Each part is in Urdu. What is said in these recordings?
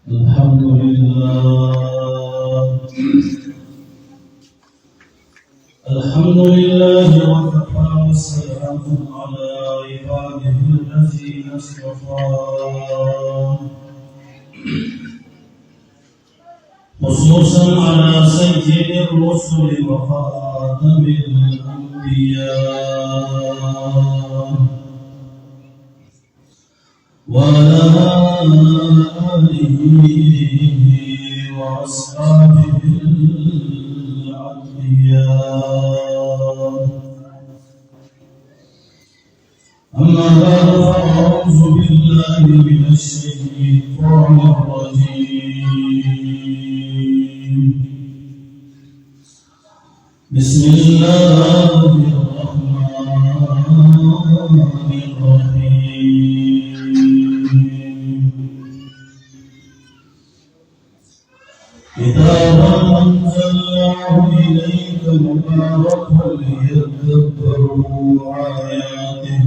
الحمد لله وكفى وسلام على عباده الذين اصطفى خصوصا على سيد الرسل وخاتم الأنبياء وعلى آله وأصحابه الأتقياء. أما بعد فأعوذ بالله من الشيطان الرجيم. بسم الله الرحمن الرحيم. كتابا أنزلناه إليك مباركا ليدبروا آياته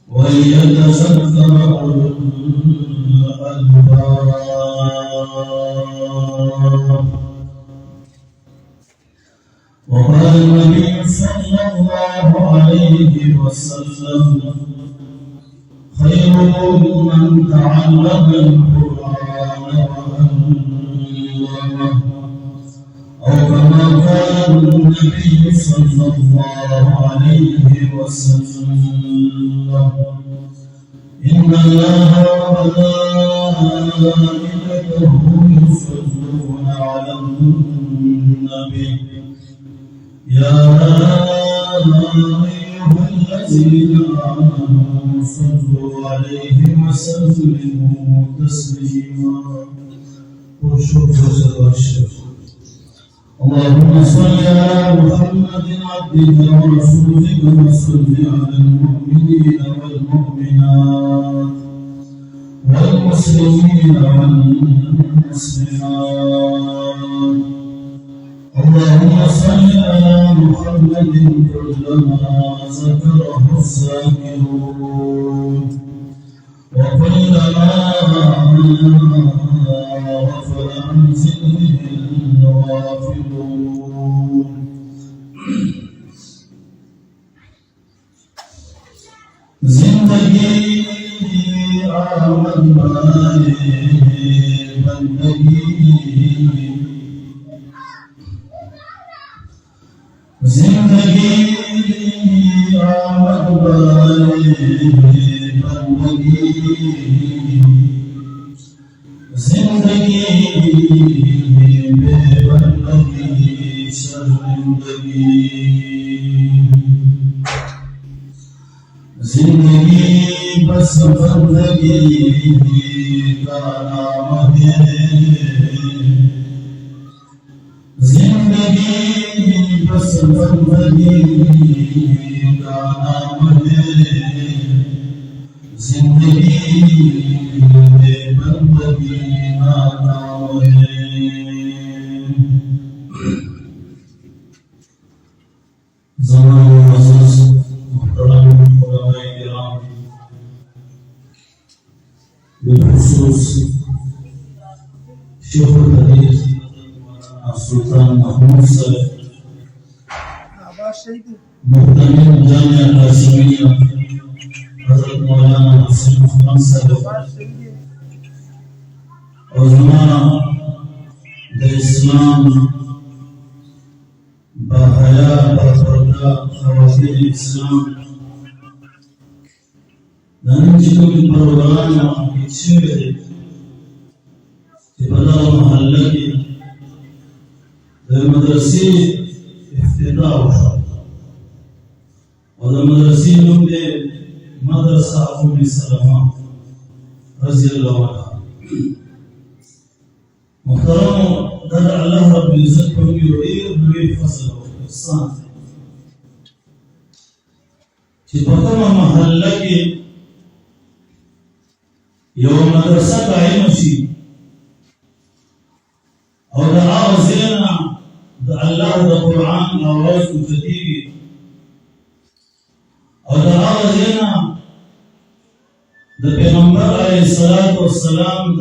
وليتذكر أولو الألباب. وقال النبي صلى الله عليه وسلم: خيركم من تعلم القرآن وعلمه، أو كما قال النبي صلى الله عليه وسلم: إن الله وملائكته يصلون على النبي يا أيها الذين آمنوا صلوا عليه وسلموا تسليما. اللهم صل على محمد عبدك ورسولك وصل على المؤمنين والمؤمنات والمسلمين والمسلمات. اللهم صل على محمد كلما ذكره الذاكرون وكلما غفل عن ذكره الغافلون. زندگی آمد بنائے بندگی، زندگی آمد بنائے بندگی، زندگی بے بندگی شرمندگی، زندگی بس بندگی کا نام ہے، زندگی بس بندگی کا نام ہے، زندگی بے بندگی ناکام ہے۔ زمان معزز محترم علماء کرام، بالخصوص شیخ الحدیث سلطان محمود صاحب، محتمل جامعہ قاسمیہ حضرت مولانا حسین محمد صاحب، اور زمانہ اسلام باحیا باپردہ خواتین اسلام نن چې کوم پروګرام کې شوی دی چې په دغه محله کې د مدرسې افتتاح وشو، او د مدرسې نوم دی مدرسه ام سلمہ رضی الله عنها. محترمو، دا د الله رب العزت په یو ډېر لوی فضل او احسان دی چې په کومه محله کې یو مدرسه قائم شي او د هغه ځای نه د الله د قرآن اواز اوچتېږي، او د هغه ځای نه د پیغمبر پیغمبر علیہ الصلوۃ والسلام د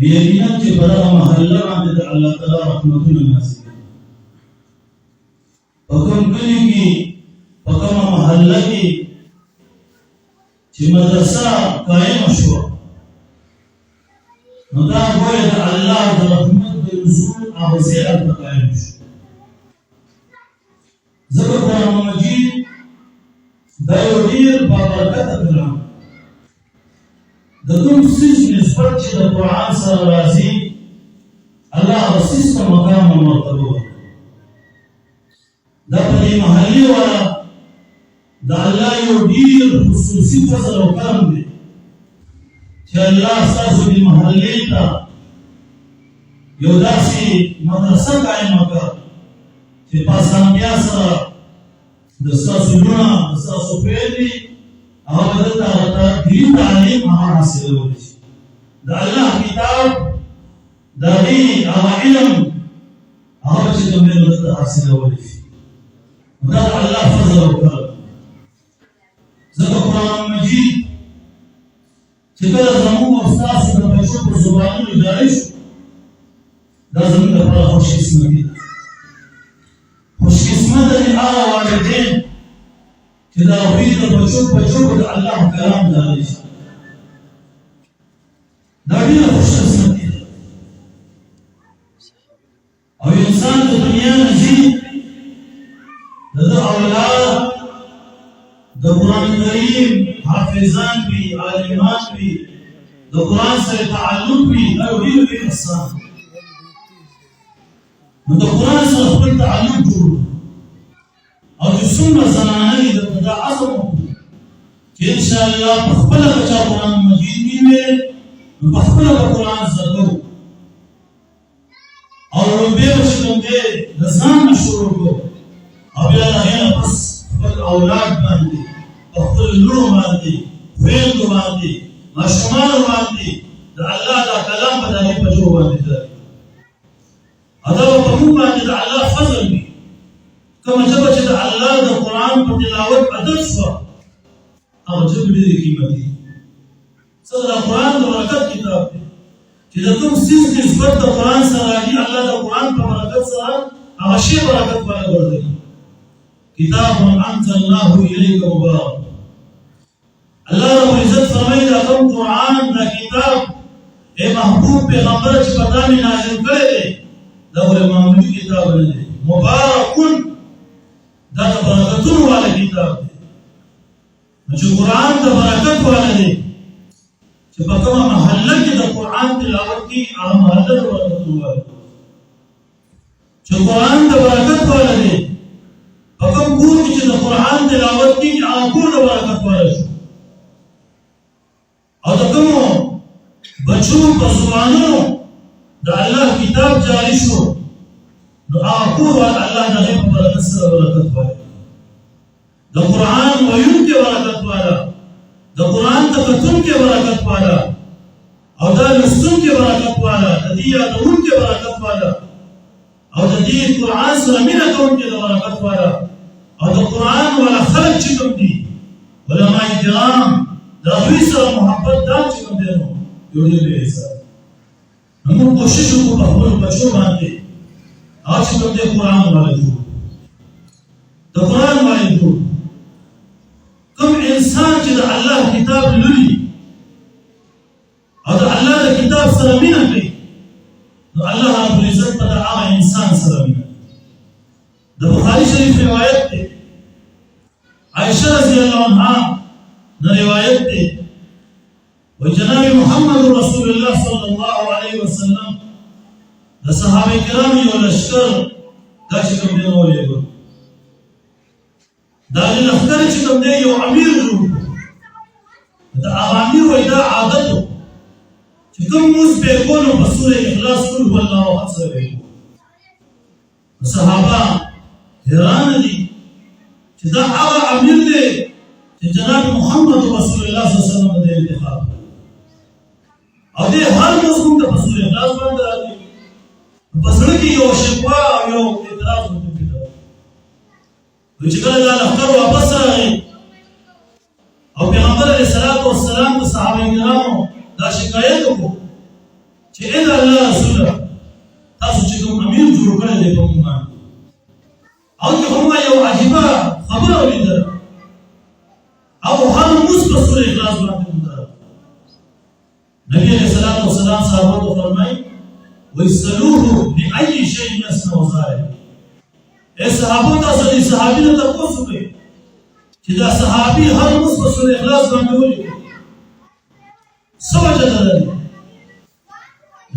یقینا چې په هغه محله باندې د الله تعالی رحمتونه نازل په کوم کلي کې په کومه محله کې چې مدرسه قائمه شوه نو دا ګویا د الله د رحمت د نزول هغه ځای هلته قایم شو ځکه قرآن مجید دا یو ډېر بابرکته کلام د کوم څیز نسبت چې د قرآن سره راځي الله هغه څیز ته مقام او مرتبه ورکوي دا په دې محلي والا د الله یو ډېر خصوصي فضل او کرم دی چې الله ستاسو دې محلې ته یو داسې مدرسه قایمه کړه چې په اسانتیا سره د ستاسو لوڼه د ستاسو خویندې هغه به دلته هغه دیني تعلیم هغه حاصلولی شي د الله کتاب د هغې هغه علم هغه به چې کوم دی نو دلته حاصلولی شي دا د الله فضل او کرم ځکه قرآن مجید چې کله زموږ او ستاسو د بچو په زبانونو جاری شو دا زموږ لپاره خوشقسمتي ده خوشقسمته دي هغه والدین چې د هغوی د بچو د الله کلام جاری شي دا ډېره خوشقسمتي ده او انسان د دنیا نه ځي د ده اولاد د قرآن کریم حافظان وي عالمان وي د قرآن سره تعلق وي دا یو ډېر لوی احسان نو د قرآن سره خپل تعلق جوړ او چې څومره زنانه دي درته دا عزم وکړو چې انشاءالله په خپله به چا قرآن مجید وویل نو په خپله به قرآن زده کوو او لومبې به چې کوم دی د ځان نه شروع کړو او بیا د هغې نه پس خپل اولاد باندې په خپل لوڼو باندې خویندو باندې ماشومانو باندې د الله دا کلام به د هغې په ژبو باندې جاری او دا به په موږ باندې د الله فضل وي کومه ژبه چې د الله د قرآن په تلاوت بدل شوه هغه ژبې ډېرې قیمتي څه د قرآن د برکت کتاب دی چې د کوم څیز نسبت د قرآن سره راځي الله د قرآن په برکت سره هغه شی برکت والا ګرځوي کتاب انزلناه الیک مبارک الله رب العزت فرمایي دا کوم قرآن دا کتاب اے محبوب پیغمبر چې په تا مې نازل کړی دی دا ولې معمولي کتاب نه دی مبارکون دا د برکتونو والا کتاب دی نو چې قرآن د برکت والا دی چې په کومه محله کې د قرآن تلاوت کېږي هغه محله د برکتونو والا چې قرآن د برکت والا دی په کوم کور کې چې د قرآن تلاوت کېږي هغه کور د برکت والا شو او د کومو بچو په زبانونو د الله کتاب جاری شو نو هغه کور والا الله د هغې په برکت سره برکت والا د قرآن ویونکي برکت والا د قرآن تکتونکي برکت والا او دا لوستونکي برکت والا د دې یادونکي برکت والا او د دې قرآن سره مینه کوونکي د برکت والا او د قرآن والا خلک چې کوم دي علماء کرام د هغوی سره محبت دا چې کوم دی نو یو ډېر لوی احسان نو موږ کوشش وکړو په خپلو بچو باندې هغه چې کوم دی قرآن والا جوړ د قرآن والا جوړ کوم انسان چې د الله کتاب لولي او د الله د کتاب سره مینه کوي نو الله رب العزت په هغه انسان سره مینه د بخاري شریف روایت دی عائشہ رضی اللہ عنہ نے روایت دی و جناب محمد رسول اللہ صلی اللہ علیہ وسلم د صحابه کرام یو لشکر دا چې کوم دی نو لګو دا لشکر چې کوم دی یو امیر جوړ دا امیر وای دا عادت چې کوم موږ په کولو په سورې اخلاص قل هو الله احد سره وایو صحابه حیران دي چې دا هغه امیر دی چې جناب محمد رسول الله صلی الله علیه وسلم د انتخاب او دې هر مسلمان ته په سورې اخلاص باندې راځي په سره کې یو شکوا او یو اعتراض وکړي چې کله دا لښکر واپس راغی او صحابه کرامو دا شکایت وکړو چې اې د الله رسول تاسو چې کوم امیر جوړ کړی دی په موږ باندې او چې هم یو عجیبه خبره ولیدله او هر موږ په سورې اخلاص باندې ومدار نبی علیہ الصلوۃ والسلام صحابه ته فرمایي وَيَسْأَلُوهُ لِأَيِّ شَيْءٍ يَصْنَعُ ذَلِكَ اے صحابه تاسو دې صحابي نه تاسو کوي چې دا صحابي هر موږ په سورې اخلاص باندې ولیدل سوجه ده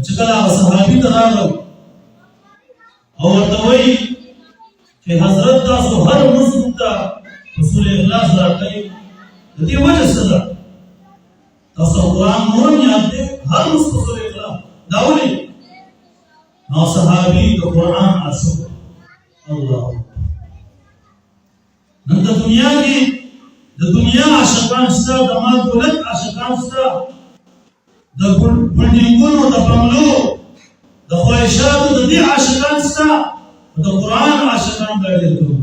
چې کله هغه صحابي ته راغلل او ورته وایي چې حضرت تاسو هر مسلم ته په سورې اخلاص راکړئ د دې وجه څه ده تاسو قرآن نور یاد دی هر مسلم په سورې اخلاص دا ولې نو صحابي د قرآن عاشق الله نن د دنیا کې د دنیا عاشقان شته د مال دولت عاشقان شته د بلډینګونو د بنگلو د خواهشاتو د دې عاشقان شته د قرآن عاشقان ګرځي کوي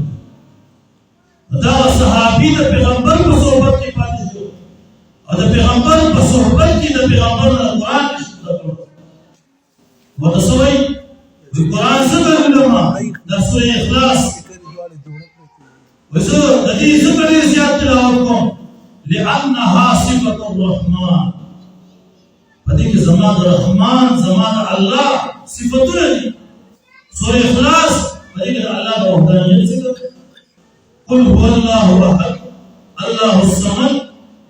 دا صحابي د پیغمبر په صحبت کې پاتې شو او د پیغمبر په صحبت کې د پیغمبر د قرآن شته وتصوي د قرآن څخه علماء د سورې اخلاص وزو د دې څخه ډېر زیات تلاوت کوم لأنها صفة الرحمن پدې کې زما د رحمان زما د الله صفاتونه دي سورة اخلاص پدې کې الله د وحدانیت ذکر قل هو الله احد الله الصمد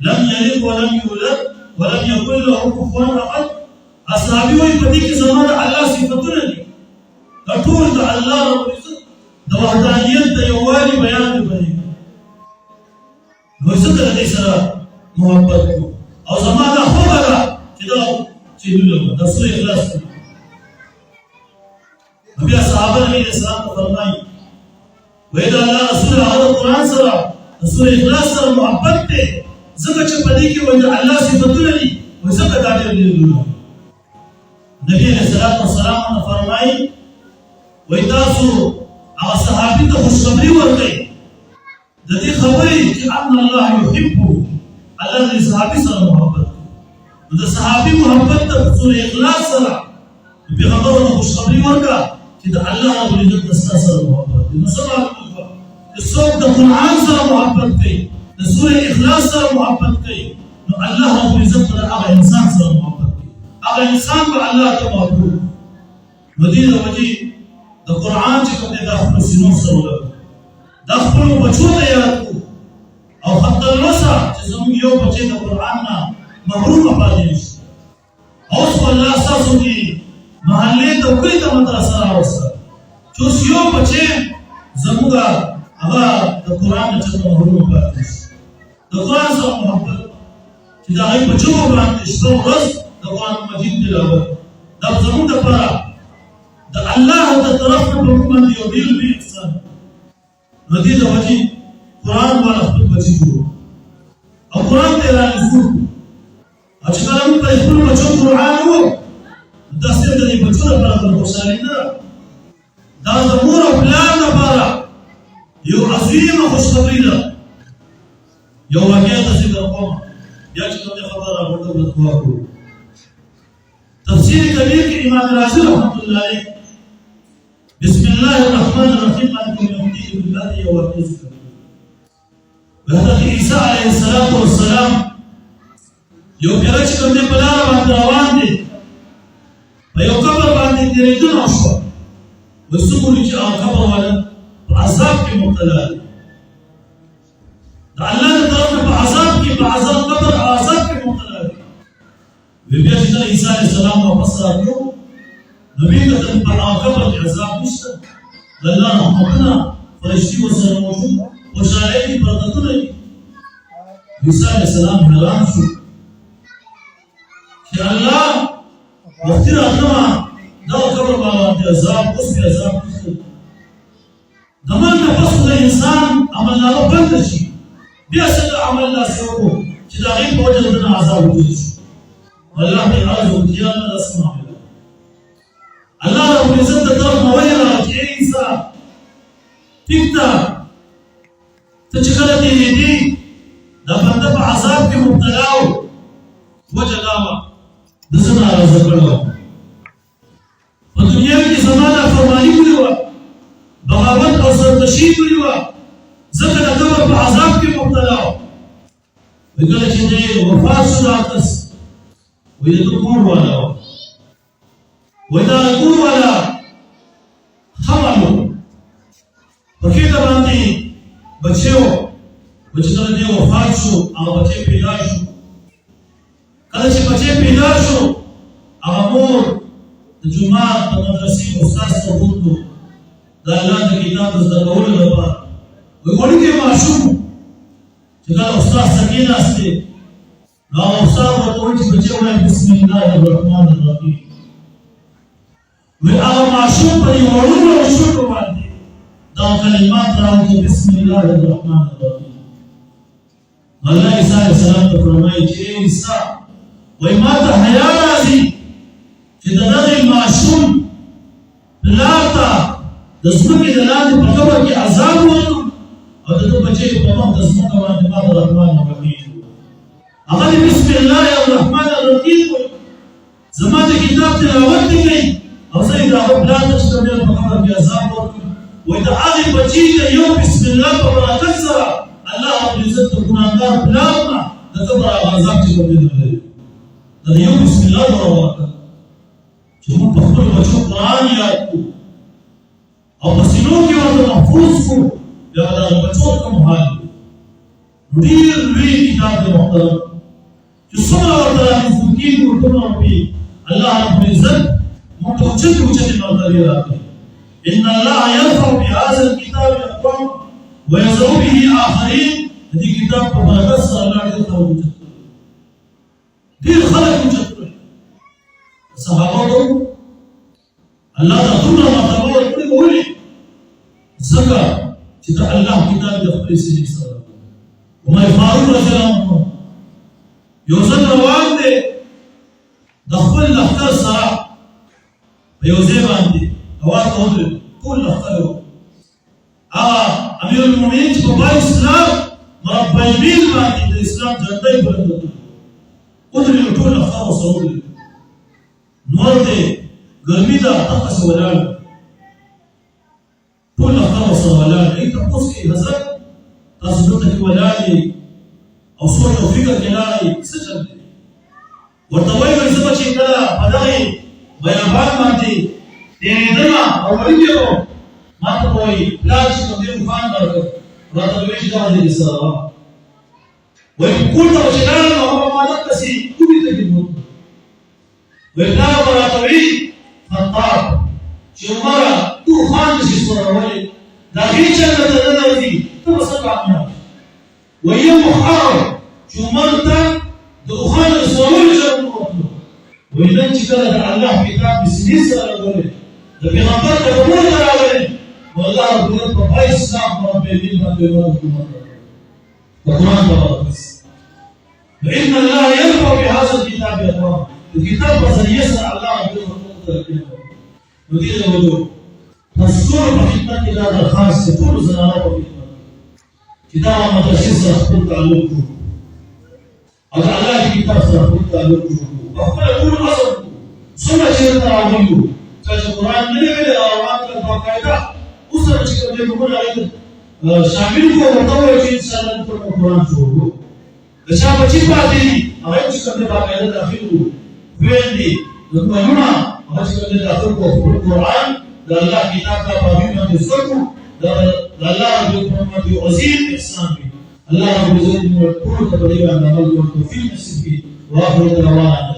لم يلد ولم يولد ولم يكن له كفوا احد اصحابي وي پدې کې زما د الله صفاتونه دي ټول د الله رب العزت د وحدانیت د یووالي بیان دی پدې نو څنګه دې سره محبت کو او زما د خوګه دا چې دلته د سورې اخلاص بیا صحابه نبی اسلام ته فرمایي وای دا الله رسول هغه قرآن سره د سورې اخلاص سره محبت ته ځکه چې پدې کې وای دا الله صفاتونه دي وای څنګه دا ډېر دي نبی علیہ الصلوۃ والسلام فرمایي وای تاسو هغه صحابي ته خوشخبری ورکړئ د دې خبرې چې ان الله يحب الله دې صحابي سره محبت د صحابي محبت ته سورې اخلاص سره پیغمبر ته خوشخبری ورکړه چې د الله رب العزت سره محبت دي نو سبا د څوک د قرآن سره محبت کوي د سورې اخلاص سره محبت کوي نو الله رب العزت سره هغه انسان سره محبت کوي هغه انسان به الله ته محبوب نو دې د وجې د قرآن چې کوم دی د خپلو سینو سره ولګوو د خپلو بچو ته یاد کړو او حتی تراوسه چې زموږ یو بچی د قرآن نه محروم پاتې نشي اوس په الله ستاسو کې محلې ته کوي ته مدرسه راوسته چې اوس یو بچی زموږ هغه د قرآن نه څخه محروم پاتې نشي د قرآن سره محبت چې د هغې بچو باندې شپه ورځ د قرآن مجید تلاوت دا زموږ دپاره د الله د طرف نه په موږ باندې یو ډېر لوی احسان نو دې د وجې قرآن والا خپل بچي جوړ او قرآن ته یې رانږدې او چې کله موږ په خپلو بچو قرآن وو دا صرف د دې بچو لپاره د خوشحالي نه ده دا د مور او پلار لپاره یو عظیمه خوشخبري ده یو واقعه ته ذکر کوم بیا چې کومه خبره راغونډه ورته دعا کوو تفسیر کبیر کې امام رازي رحمت الله علیه بسم الله الرحمن الرحیم مالک یوم الدین بالله یو واقعه ذکر حضرت عیسی علیه السلام یو پیره چې کوم دی په لاره باندې روان دی په یو قبر باندې تېرېدنه وشوه اوس څه ګوري چې هغه قبر والا په عذاب کې مبتلا دی د الله د طرف نه په عذاب کې په عذاب قبر عذاب کې مبتلا دی بیا چې کله عیسی علیه السلام واپس راتلو نو بیا ته په هغه قبر کې عذاب نشته د الله رحمتونه فرشتي ورسره موجود خوشحالۍ دي برکتونه دي عیسی علیه السلام حیران شو چې الله وختي راتلمه دغه قبر باندې عذاب اوس بیا عذاب نشته د مرګ نه پس خو د انسان عملنامه بنده شي بیا څنګه عمل داسې وکړو چې د هغې په وجه دنه عذاب وجود شي والله دې عرض وکړي الله داسې معامله الله رب العزت د طرف نه ویل چې ای عیسی ټیک ده ته چې کله تېرېدې دا بنده په عذاب کې مبتلا و وجه داوا د زنا راز کړو په دنیا کې زمانہ فرمانی کړی و بغاوت او سرکشي کړی و ځکه د قبر په عذاب کې مبتلا و وکړه چې د وفات شو راکس وې د کور والا وې دا کور والا حملو پکې دا باندې بچو کله دې وفات شو هغه بچي پیدا شو کله چې بچي پیدا شو هغه مور د جمعه د مدرسې استاد ته ووتو د الله د کتاب زده کولو لپاره وړوکی ماشوم چې کله استاد څنګه ناشته نو استاد ورته وایي چې بچي وایي بسم الله الرحمن الرحیم وی هغه ماشوم په یو وړوکی شوټو باندې دا کلمات راوځي بسم الله الرحمن الرحیم الله عیسی علیه السلام ته فرمایي چې عیسی وای ما ته حیا راځي چې دغه معصوم لاته د زمکې د لاندې په قبر کې عذاب ورکړو او دغه بچي په مخ د زمکه باندې ما الرحمن الرحیم هغه بسم الله الرحمن الرحیم زما د کتاب تلاوت کوي او زه دا بلاد چې په قبر کې عذاب ورکړو وای دا هغه بچي ته یو بسم الله په برکت سره الله رب العزت ګناهګار بلادنا د قبر عذاب چې په دې لري دا یو بسم الله ورکړه چې موږ په خپل بچو قرآن یاد کړو او په سینو کې ورته محفوظ کړو بیا دا بچو کوم حال ډېر لوی کتاب دی محترم چې څومره ورته رانیزدې کېږي ورته الله رب العزت موږ ته اوچتې مرتبې راکړي ان الله يرفع بهذا الكتاب اقوام ويذر به آخرين دې کتاب په برکت سره الله دې ته اوچت ډېر خلک اوچت کړي صحابه الله دا څومره مرتبه ورکړي ولې ځکه چې د الله کتاب د خپل سینې سره عمر فاروق رضی الله عنه یو ځل روان دی د خپل لښکر سره په یو ځای باندې هوا ته ودرېد ټول لښکر هغه امیر المؤمنین چې په بای اسلام مربع المیل باندې د اسلام جنډه یې بلند کړه ودرېد ټول لښکر ورسره ودرېد نور دی ګرمي ده هغسې ولاړ ټول لښکر ورسره ولاړ هغې تپوس کوي حضرت تاسو دلته کې ولاړ یې او سوچ او فکر کې لاړئ څه چل دی ورته وایي زه به چې کله په دغې بیابان باندې تېرېدمه او وړوکی وم ما ته به وایي پلار چې کوم دی خوان راکړ راته به وایي چې دغه دی سره وایي کور ته به چې لاړم نو هغه به ما دقسې کومې ته کې بوتلو وایي پلار به راته وایي خطاب چې عمره تو خوان داسې سپرولې د هغې چل نه ته نه راځي ته به څه کامیاب وایي یم محرم چې عمر ته د اوښان د سپرولو ژبه ووتلو وایي نن چې کله د الله کتاب د سینې سره راغلی د پیغمبر د قبول ته راغلی نو الله رب العزت په پای اسلام په رب العالمین باندې حکومت وکړ د قرآن په برکت فإن الله يرفع بهذا الكتاب أقوام الكتاب په ذریعه سره الله رب العزت نو دې له وجو تذکر په خدمت کې دا درخواست چې ټولو زنانو په خدمت چې دا مدرسې سره خپل تعلق وکړو او د الله کتاب سره خپل تعلق وکړو په خپله ټول اصل څومره چې درته راغلي وو چې قرآن نه دی ویلی او روان کړل باقاعده اوس سره چې کوم دی موږ هغې شامل کړو ورته ووایو چې انشاءالله دلته به قرآن جوړ کړو د چا بچي پاتې دي هغه چې کوم دی باقاعده داخل کړو خویندې دویمونه هغه چې کوم دی داخل کړو خپل قرآن د الله کتاب ته په هغې باندې زده کړو د الله رب العزت باندې عظیم احسان وي الله رب العزت موږ ټولو ته په دې باندې عمل کولو توفیق نصیب کړي واخر دعوانا